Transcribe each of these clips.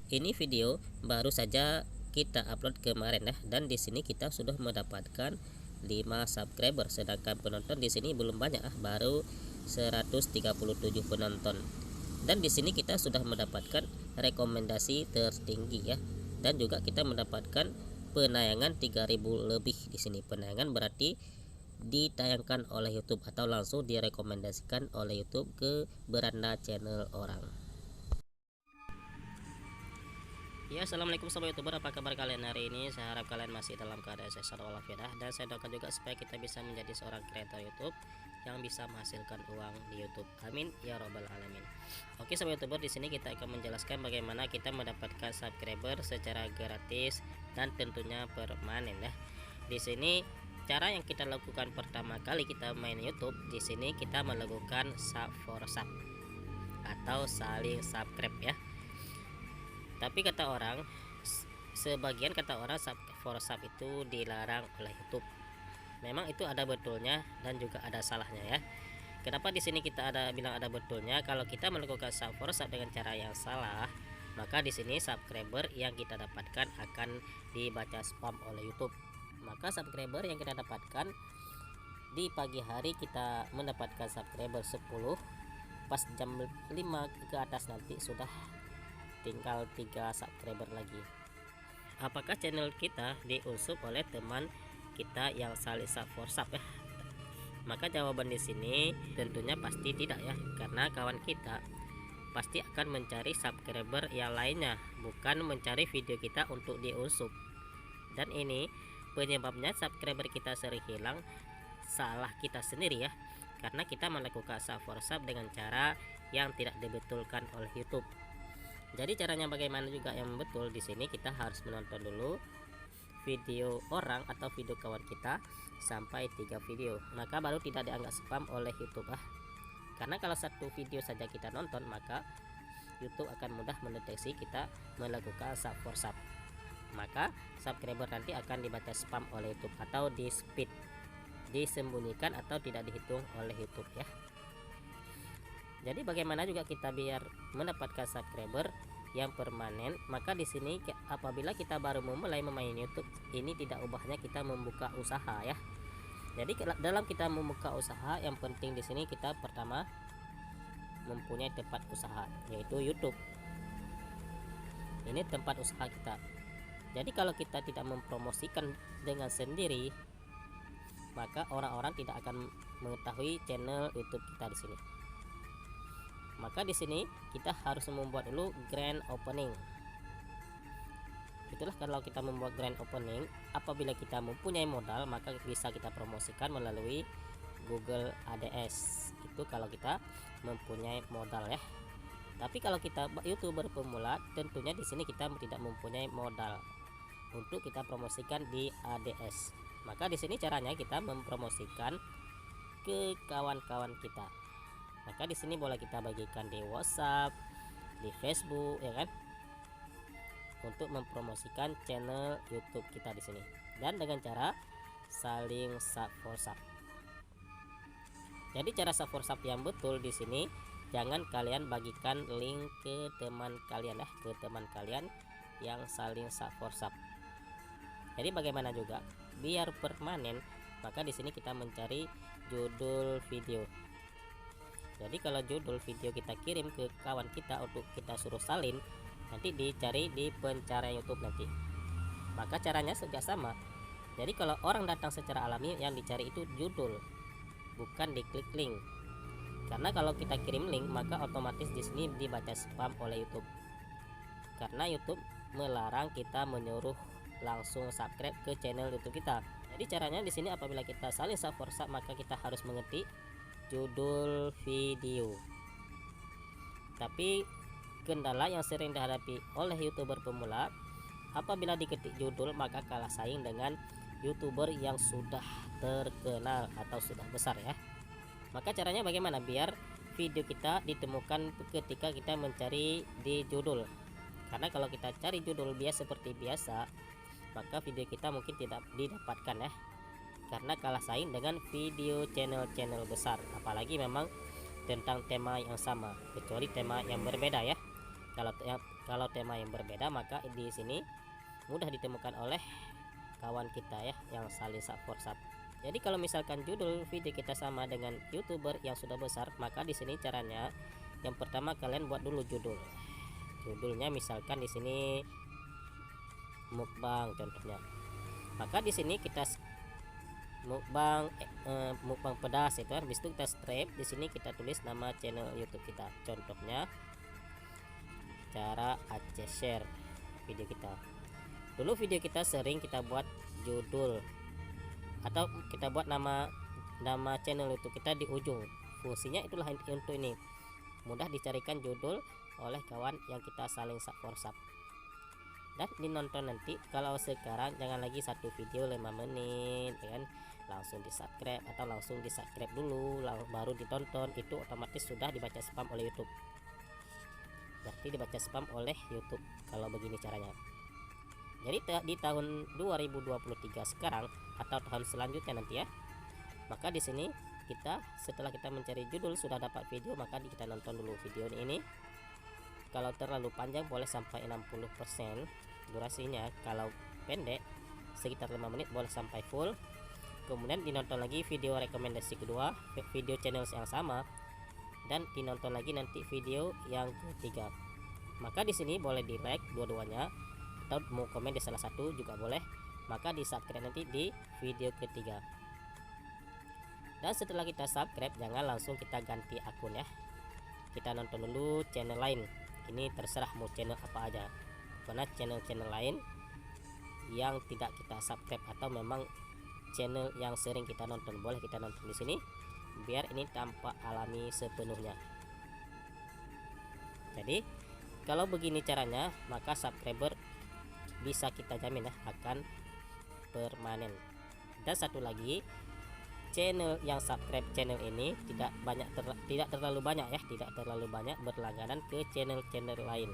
Ini video baru saja kita upload kemarin ya, dan di sini kita sudah mendapatkan 5 subscriber, sedangkan penonton di sini belum banyak baru 137 penonton. Dan di sini kita sudah mendapatkan rekomendasi tertinggi ya, dan juga kita mendapatkan penayangan 3000 lebih di sini. Penayangan berarti ditayangkan oleh YouTube atau langsung direkomendasikan oleh YouTube ke beranda channel orang. Ya, assalamualaikum sobat youtuber, apa kabar kalian hari ini? Saya harap kalian masih dalam keadaan sehat walafiat, dan saya doakan juga supaya kita bisa menjadi seorang kreator YouTube yang bisa menghasilkan uang di YouTube. Amin ya robbal alamin. Oke sobat youtuber, di sini kita akan menjelaskan bagaimana kita mendapatkan subscriber secara gratis dan tentunya permanen ya. Di sini cara yang kita lakukan pertama kali kita main YouTube, di sini kita melakukan sub for sub atau saling subscribe ya. Tapi kata orang, sebagian kata orang sub for sub itu dilarang oleh YouTube. Memang itu ada betulnya dan juga ada salahnya ya. Kenapa di sini kita bilang ada betulnya? Kalau kita melakukan sub for sub dengan cara yang salah, maka di sini subscriber yang kita dapatkan akan dibaca spam oleh YouTube. Maka subscriber yang kita dapatkan di pagi hari kita mendapatkan subscriber 10, pas jam 5 ke atas nanti sudah tinggal 3 subscriber lagi. Apakah channel kita diusup oleh teman kita yang saling sub for sub ya? Maka jawaban di sini tentunya pasti tidak ya, karena kawan kita pasti akan mencari subscriber yang lainnya, bukan mencari video kita untuk diusup. Dan ini penyebabnya subscriber kita sering hilang, salah kita sendiri ya, karena kita melakukan sub for sub dengan cara yang tidak dibetulkan oleh YouTube. Jadi caranya bagaimana juga yang betul, di sini kita harus menonton dulu video orang atau video kawan kita sampai 3 video, maka baru tidak dianggap spam oleh YouTube Karena kalau satu video saja kita nonton, maka YouTube akan mudah mendeteksi kita melakukan sub for sub. Maka subscriber nanti akan dibaca spam oleh YouTube atau di speed, disembunyikan atau tidak dihitung oleh YouTube ya. Jadi bagaimana juga kita biar mendapatkan subscriber yang permanen? Maka di sini apabila kita baru memulai memain YouTube, ini tidak ubahnya kita membuka usaha ya. Jadi dalam kita membuka usaha, yang penting di sini kita pertama mempunyai tempat usaha, yaitu YouTube. Ini tempat usaha kita. Jadi kalau kita tidak mempromosikan dengan sendiri, maka orang-orang tidak akan mengetahui channel YouTube kita di sini. Maka di sini kita harus membuat dulu grand opening. Itulah kalau kita membuat grand opening, apabila kita mempunyai modal, maka bisa kita promosikan melalui Google ADS. Itu kalau kita mempunyai modal ya. Tapi kalau kita YouTuber pemula, tentunya di sini kita tidak mempunyai modal untuk kita promosikan di ADS. Maka di sini caranya kita mempromosikan ke kawan-kawan kita. Maka di sini boleh kita bagikan di WhatsApp, di Facebook ya kan, untuk mempromosikan channel YouTube kita di sini, dan dengan cara saling sub for sub. Jadi cara sub for sub yang betul di sini, jangan kalian bagikan link ke teman kalian ya, ke teman kalian yang saling sub for sub. Jadi bagaimana juga biar permanen, maka di sini kita mencari judul video. Jadi kalau judul video kita kirim ke kawan kita untuk kita suruh salin, nanti dicari di pencarian YouTube nanti. Maka caranya juga sama. Jadi kalau orang datang secara alami, yang dicari itu judul, bukan diklik link. Karena kalau kita kirim link, maka otomatis di sini dibaca spam oleh YouTube. Karena YouTube melarang kita menyuruh langsung subscribe ke channel YouTube kita. Jadi caranya di sini apabila kita saling sub for sub, maka kita harus mengetik judul video. Tapi kendala yang sering dihadapi oleh YouTuber pemula, apabila diketik judul maka kalah saing dengan YouTuber yang sudah terkenal atau sudah besar ya. Maka caranya bagaimana biar video kita ditemukan ketika kita mencari di judul? Karena kalau kita cari judul seperti biasa, maka video kita mungkin tidak didapatkan ya, karena kalah saing dengan video channel-channel besar, apalagi memang tentang tema yang sama, kecuali tema yang berbeda ya. Kalau tema yang berbeda, maka di sini mudah ditemukan oleh kawan kita ya, yang saling support. Jadi kalau misalkan judul video kita sama dengan YouTuber yang sudah besar, maka di sini caranya yang pertama kalian buat dulu judulnya, misalkan di sini mukbang contohnya. Maka di sini kita mukbang pedas itu, habis itu kita strip di sini, kita tulis nama channel YouTube kita, contohnya cara Aceh share video kita. Dulu video kita sering kita buat judul atau kita buat nama channel YouTube kita di ujung. Fungsinya itulah untuk ini, mudah dicarikan judul oleh kawan yang kita saling support dan dinonton nanti. Kalau sekarang jangan lagi satu video 5 menit ya kan, langsung di subscribe atau langsung di subscribe dulu baru ditonton, itu otomatis sudah dibaca spam oleh YouTube. Berarti dibaca spam oleh YouTube kalau begini caranya. Jadi di tahun 2023 sekarang atau tahun selanjutnya nanti ya, maka di sini kita setelah kita mencari judul sudah dapat video, maka kita nonton dulu video ini. Kalau terlalu panjang boleh sampai 60% durasinya, kalau pendek sekitar 5 menit boleh sampai full. Kemudian dinonton lagi video rekomendasi kedua, video channel yang sama, dan dinonton lagi nanti video yang ketiga. Maka di sini boleh di like dua-duanya atau mau komen di salah satu juga boleh. Maka di subscribe nanti di video ketiga. Dan setelah kita subscribe, jangan langsung kita ganti akun ya, kita nonton dulu channel lain. Ini terserah mau channel apa aja, karena channel lain yang tidak kita subscribe atau memang channel yang sering kita nonton, boleh kita nonton di sini biar ini tampak alami sepenuhnya. Jadi kalau begini caranya, maka subscriber bisa kita jamin ya akan permanen. Dan satu lagi, channel yang subscribe channel ini tidak terlalu banyak berlangganan ke channel lain.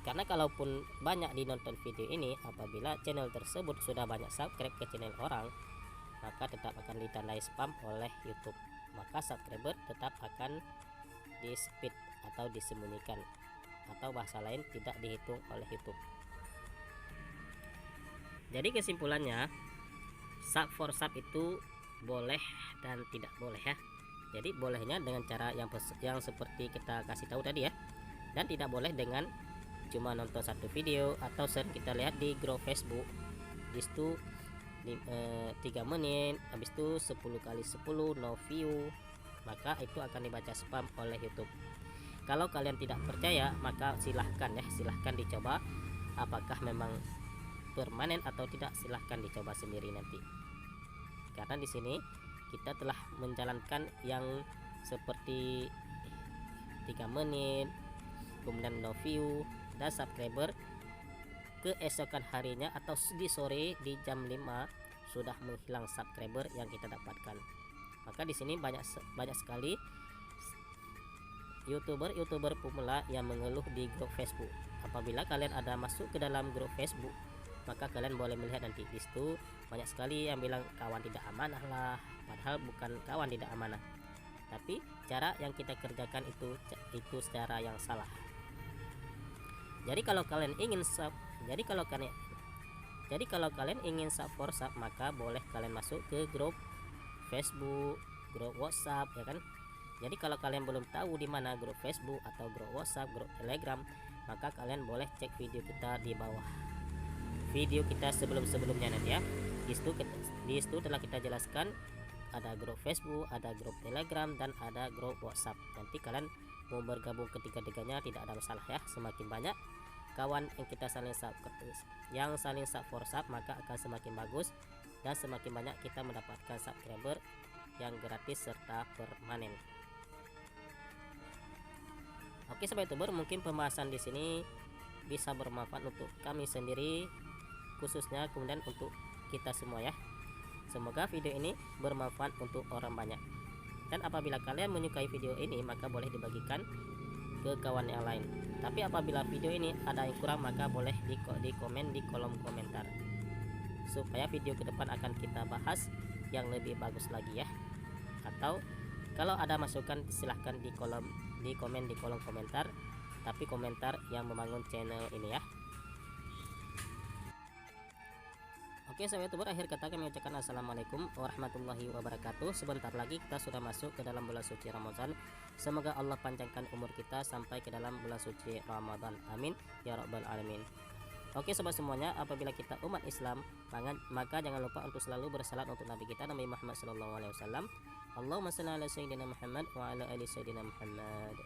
Karena kalaupun banyak dinonton video ini, apabila channel tersebut sudah banyak subscribe ke channel orang, maka tetap akan ditandai spam oleh YouTube. Maka subscriber tetap akan di speed atau disembunyikan, atau bahasa lain tidak dihitung oleh YouTube. Jadi kesimpulannya, sub for sub itu boleh dan tidak boleh ya. Jadi bolehnya dengan cara yang seperti kita kasih tahu tadi ya, dan tidak boleh dengan cuma nonton satu video atau sering kita lihat di grup Facebook di situ 3 menit, habis itu 10 kali 10 no view, maka itu akan dibaca spam oleh YouTube. Kalau kalian tidak percaya, maka silahkan dicoba apakah memang permanen atau tidak. Silahkan dicoba sendiri nanti, karena di sini kita telah menjalankan yang seperti 3 menit kemudian no view dan subscriber, keesokan harinya atau di sore di jam 5 sudah menghilang subscriber yang kita dapatkan. Maka di sini banyak sekali youtuber pemula yang mengeluh di grup Facebook. Apabila kalian ada masuk ke dalam grup Facebook, maka kalian boleh melihat nanti di situ banyak sekali yang bilang kawan tidak amanah lah, padahal bukan kawan tidak amanah, tapi cara yang kita kerjakan itu secara yang salah. Jadi kalau kalian ingin sub for sub, maka boleh kalian masuk ke grup Facebook, grup WhatsApp ya kan. Jadi kalau kalian belum tahu di mana grup Facebook atau grup WhatsApp, grup Telegram, maka kalian boleh cek video kita di bawah. Video kita sebelumnya nanti ya. Di situ telah kita jelaskan ada grup Facebook, ada grup Telegram, dan ada grup WhatsApp. Nanti kalian mau bergabung ketiga-tiganya tidak ada masalah ya. Semakin banyak kawan yang saling sub for sub, maka akan semakin bagus dan semakin banyak kita mendapatkan subscriber yang gratis serta permanen. Oke sobat youtuber, mungkin pembahasan di sini bisa bermanfaat untuk kami sendiri khususnya, kemudian untuk kita semua ya. Semoga video ini bermanfaat untuk orang banyak. Dan apabila kalian menyukai video ini, maka boleh dibagikan ke kawan yang lain. Tapi apabila video ini ada yang kurang, maka boleh di komen di kolom komentar, supaya video ke depan akan kita bahas yang lebih bagus lagi ya. Atau kalau ada masukan silahkan di komen di kolom komentar, tapi komentar yang membangun channel ini ya. Oke sahabat YouTuber, akhir kata kami ucapkan assalamualaikum warahmatullahi wabarakatuh. Sebentar lagi kita sudah masuk ke dalam bulan suci Ramadan. Semoga Allah panjangkan umur kita sampai ke dalam bulan suci Ramadan, amin ya rabbal alamin. Oke sobat semuanya, apabila kita umat Islam, maka jangan lupa untuk selalu bersalat untuk Nabi kita Nabi Muhammad SAW. Allahumma shalli ala sayyidina Muhammad wa ala ali sayyidina Muhammad.